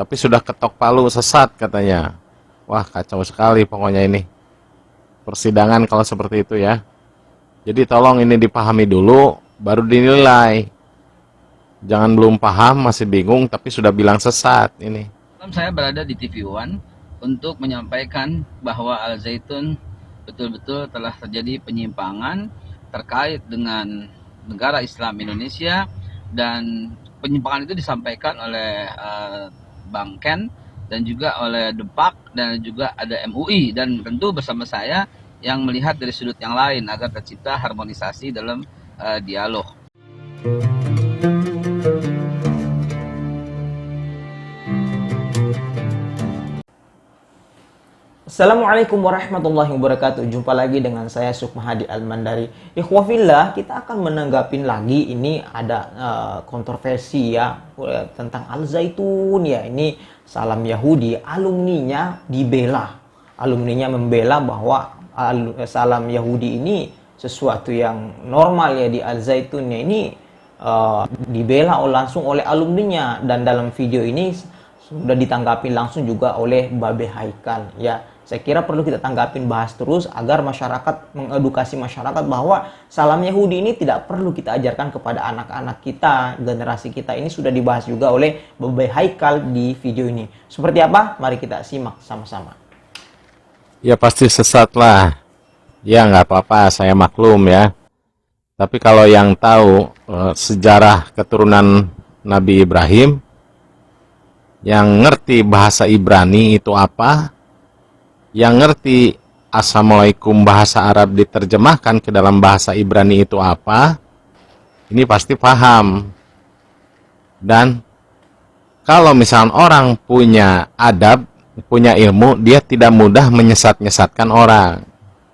tapi sudah ketok palu sesat katanya. Wah, kacau sekali pokoknya ini persidangan kalau seperti itu ya. Jadi tolong ini dipahami dulu, baru dinilai. Jangan belum paham, masih bingung, tapi sudah bilang sesat ini. Saya berada di TV One untuk menyampaikan bahwa Al Zaitun betul-betul telah terjadi penyimpangan terkait dengan negara Islam Indonesia, dan penyimpangan itu disampaikan oleh Bang Ken dan juga oleh Depak dan juga ada MUI, dan tentu bersama saya yang melihat dari sudut yang lain agar tercipta harmonisasi dalam dialog. Assalamualaikum warahmatullahi wabarakatuh. Jumpa lagi dengan saya Sukmahadi Al-Mandari. Ikhwafillah, kita akan menanggapin lagi ini ada kontroversi ya tentang Al Zaitun ya. Ini Salam Yahudi, alumninya dibela. Alumninya membela bahwa Salam Yahudi ini sesuatu yang normal ya di Al Zaitunnya ini, dibela langsung oleh alumninya, dan dalam video ini sudah ditanggapi langsung juga oleh Babe Haikal ya. Saya kira perlu kita tanggapin, bahas terus agar masyarakat, mengedukasi masyarakat bahwa Salam Yahudi ini tidak perlu kita ajarkan kepada anak-anak kita, generasi kita. Ini sudah dibahas juga oleh Babe Haikal di video ini. Seperti apa? Mari kita simak sama-sama. Ya pasti sesat lah. Ya nggak apa-apa, saya maklum ya. Tapi kalau yang tahu sejarah keturunan Nabi Ibrahim, yang ngerti bahasa Ibrani itu apa, yang ngerti Assalamualaikum bahasa Arab diterjemahkan ke dalam bahasa Ibrani itu apa, ini pasti paham. Dan kalau misalnya orang punya adab, punya ilmu, dia tidak mudah menyesat-nyesatkan orang.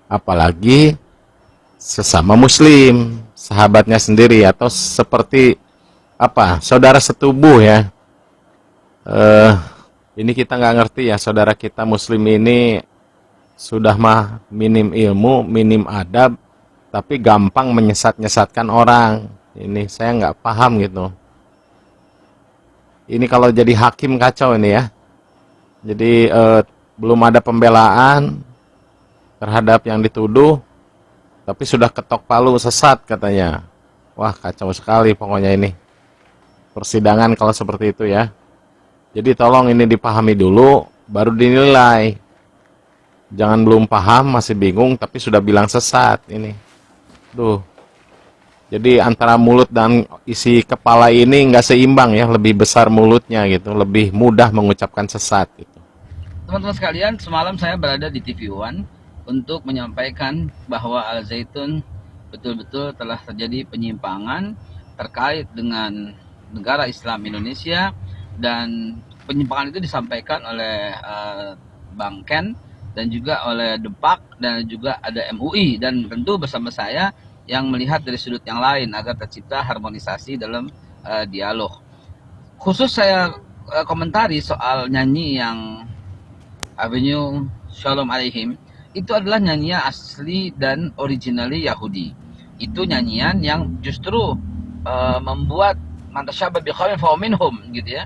Apalagi sesama muslim, sahabatnya sendiri, atau seperti apa, saudara setubuh ya. Ini kita nggak ngerti ya, saudara kita muslim ini sudah mah minim ilmu, minim adab, tapi gampang menyesat-nyesatkan orang. Ini saya nggak paham gitu. Ini kalau jadi hakim kacau ini ya. Jadi belum ada pembelaan terhadap yang dituduh, tapi sudah ketok palu sesat katanya. Wah, kacau sekali pokoknya ini persidangan kalau seperti itu ya. Jadi tolong ini dipahami dulu, baru dinilai. Jangan belum paham, masih bingung, tapi sudah bilang sesat ini. Duh. Jadi antara mulut dan isi kepala ini nggak seimbang ya, lebih besar mulutnya gitu, lebih mudah mengucapkan sesat gitu. Teman-teman sekalian, semalam saya berada di TV One untuk menyampaikan bahwa Al Zaitun betul-betul telah terjadi penyimpangan terkait dengan negara Islam Indonesia, dan penyimpangan itu disampaikan oleh Bang Ken dan juga oleh Depak dan juga ada MUI, dan tentu bersama saya yang melihat dari sudut yang lain agar tercipta harmonisasi dalam dialog. Khusus saya komentari soal nyanyi yang Avenue Shalom Alaihim, itu adalah nyanyian asli dan originally Yahudi. Itu nyanyian yang justru membuat mantasyabah biqaumin fahuwa minhum gitu ya.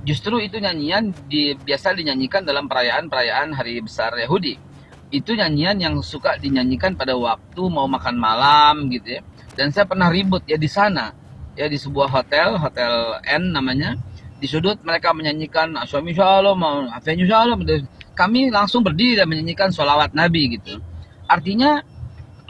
Justru itu nyanyian biasa dinyanyikan dalam perayaan-perayaan hari besar Yahudi. Itu nyanyian yang suka dinyanyikan pada waktu mau makan malam gitu ya. Dan saya pernah ribut ya di sana, ya di sebuah hotel, Hotel N namanya. Di sudut mereka menyanyikan Suami Shalom, Avenue Shalom. Kami langsung berdiri dan menyanyikan sholawat Nabi gitu. Artinya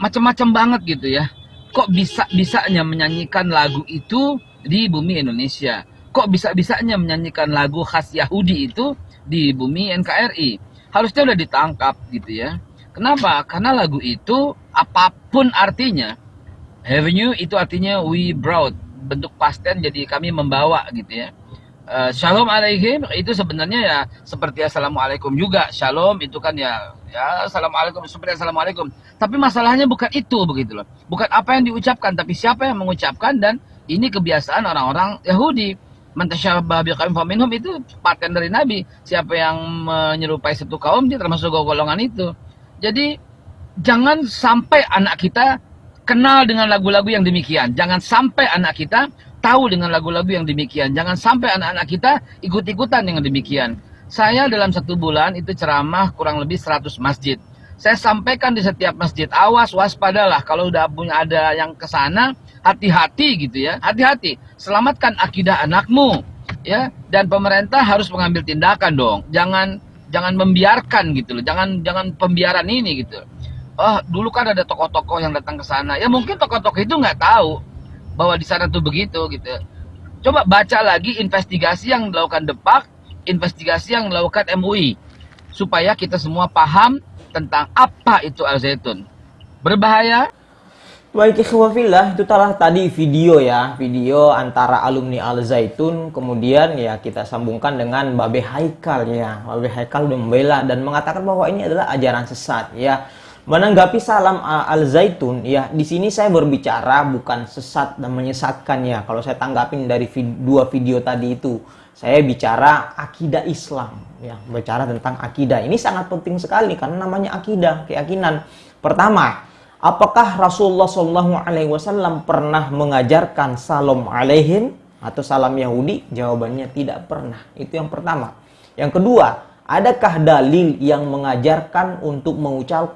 macam-macam banget gitu ya. Kok bisa-bisanya menyanyikan lagu itu di bumi Indonesia? Kok bisa-bisanya menyanyikan lagu khas Yahudi itu di bumi NKRI? Harusnya udah ditangkap gitu ya. Kenapa? Karena lagu itu apapun artinya, Avenue itu artinya we brought, bentuk past tense, jadi kami membawa gitu ya. Shalom alaihim itu sebenarnya ya seperti assalamualaikum juga. Shalom itu kan ya assalamualaikum, seperti assalamualaikum. Tapi masalahnya bukan itu begitu loh. Bukan apa yang diucapkan, tapi siapa yang mengucapkan, dan ini kebiasaan orang-orang Yahudi. Mantasyabah biqaumin fahuwa minhum itu paten dari Nabi. Siapa yang menyerupai satu kaum, dia termasuk golongan itu. Jadi jangan sampai anak kita kenal dengan lagu-lagu yang demikian. Jangan sampai anak kita tahu dengan lagu-lagu yang demikian. Jangan sampai anak-anak kita ikut-ikutan dengan demikian. Saya dalam 1 bulan itu ceramah kurang lebih 100 masjid. Saya sampaikan di setiap masjid, awas, waspadalah kalau udah punya ada yang ke sana, hati-hati gitu ya. Hati-hati, selamatkan akidah anakmu ya, dan pemerintah harus mengambil tindakan dong. Jangan membiarkan gitu loh. Jangan pembiaran ini gitu. Oh, dulu kan ada tokoh-tokoh yang datang ke sana. Ya mungkin tokoh-tokoh itu nggak tahu bahwa di sana tuh begitu gitu. Coba baca lagi investigasi yang dilakukan Depak, investigasi yang dilakukan MUI, supaya kita semua paham tentang apa itu Al-Zaitun. Berbahaya. Baik ikhwafillah, itu telah tadi video ya, video antara alumni Al-Zaitun, kemudian ya kita sambungkan dengan Babe Haikal ya. Babe Haikal udah membela dan mengatakan bahwa ini adalah ajaran sesat ya. Menanggapi salam Al-Zaitun ya, di sini saya berbicara bukan sesat dan menyesatkan ya. Kalau saya tanggapin dari dua video tadi itu, saya bicara akidah Islam ya, bicara tentang akidah. Ini sangat penting sekali karena namanya akidah, keyakinan. Pertama, apakah Rasulullah SAW pernah mengajarkan salam alaihim atau salam Yahudi? Jawabannya tidak pernah. Itu yang pertama. Yang kedua, adakah dalil yang mengajarkan untuk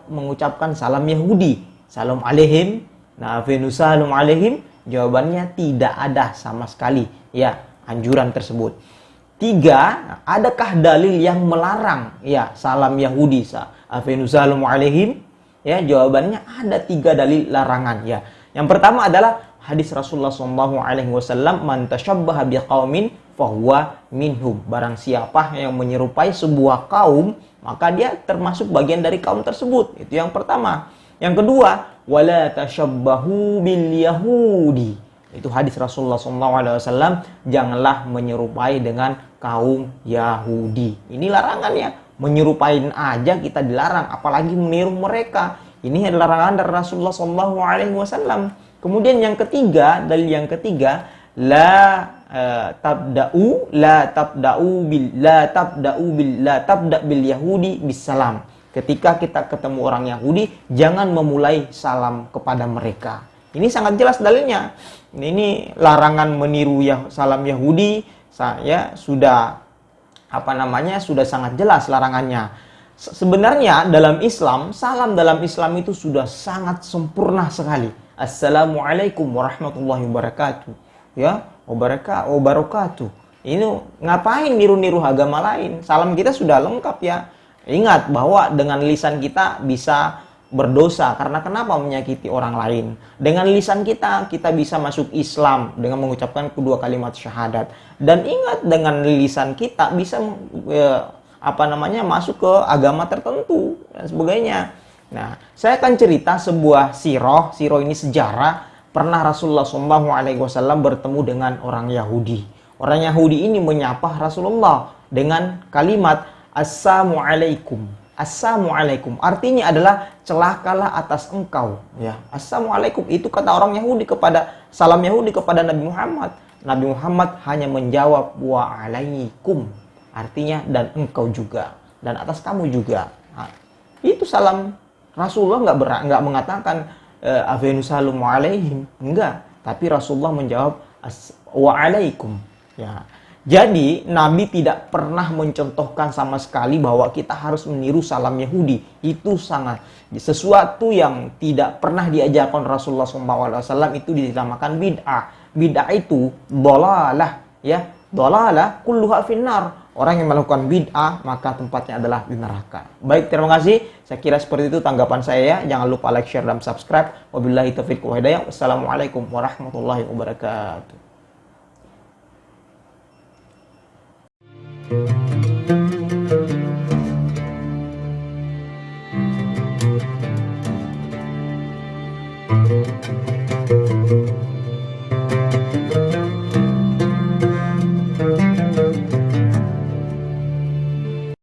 mengucapkan salam Yahudi? Salam alaihim, na'afinu salam alaihim? Jawabannya tidak ada sama sekali ya anjuran tersebut. 3, adakah dalil yang melarang ya salam Yahudi, na'afinu salam alaihim? Ya, jawabannya ada 3 dalil larangan ya. Yang pertama adalah hadis Rasulullah SAW, man tashabbaha biqaumin fahuwa minhum. Barang siapa yang menyerupai sebuah kaum, maka dia termasuk bagian dari kaum tersebut. Itu yang pertama. Yang kedua, wala tashabbahu bil yahudi. Itu hadis Rasulullah SAW, janganlah menyerupai dengan kaum Yahudi. Ini larangannya. Menyerupain aja kita dilarang, apalagi meniru mereka. Ini adalah larangan dari Rasulullah SAW. Kemudian yang ketiga, dalil yang ketiga, la tabda bil yahudi bisalam. Ketika kita ketemu orang Yahudi, jangan memulai salam kepada mereka. Ini sangat jelas dalilnya. Ini larangan meniru salam Yahudi. Saya sudah sudah sangat jelas larangannya. Sebenarnya dalam Islam, salam dalam Islam itu sudah sangat sempurna sekali. Assalamualaikum warahmatullahi wabarakatuh. Ya, wabarakatuh. Ini ngapain niru-niru agama lain? Salam kita sudah lengkap ya. Ingat bahwa dengan lisan kita bisa berdosa karena kenapa menyakiti orang lain. Dengan lisan kita bisa masuk Islam dengan mengucapkan kedua kalimat syahadat. Dan ingat dengan lisan kita bisa masuk ke agama tertentu dan sebagainya. Nah, saya akan cerita sebuah siroh ini sejarah. Pernah Rasulullah SAW bertemu dengan orang Yahudi. Orang Yahudi ini menyapa Rasulullah dengan kalimat Assalamualaikum. Assalamualaikum artinya adalah celakalah atas engkau ya. Assalamualaikum itu kata orang Yahudi kepada salam Yahudi kepada Nabi Muhammad. Nabi Muhammad hanya menjawab wa'alaikum, artinya dan engkau juga dan atas kamu juga. Nah, itu salam Rasulullah nggak mengatakan afinu salam alaihim, enggak, tapi Rasulullah menjawab wa'alaikum ya. Jadi, Nabi tidak pernah mencontohkan sama sekali bahwa kita harus meniru salam Yahudi. Itu sangat sesuatu yang tidak pernah diajarkan Rasulullah SAW, itu dinamakan bid'ah. Bid'ah itu dhalalah ya. Dhalalah kulluha finnar. Orang yang melakukan bid'ah maka tempatnya adalah di neraka. Baik, terima kasih. Saya kira seperti itu tanggapan saya ya. Jangan lupa like, share, dan subscribe. Wabillahi taufiq wal hidayah. Wassalamualaikum warahmatullahi wabarakatuh.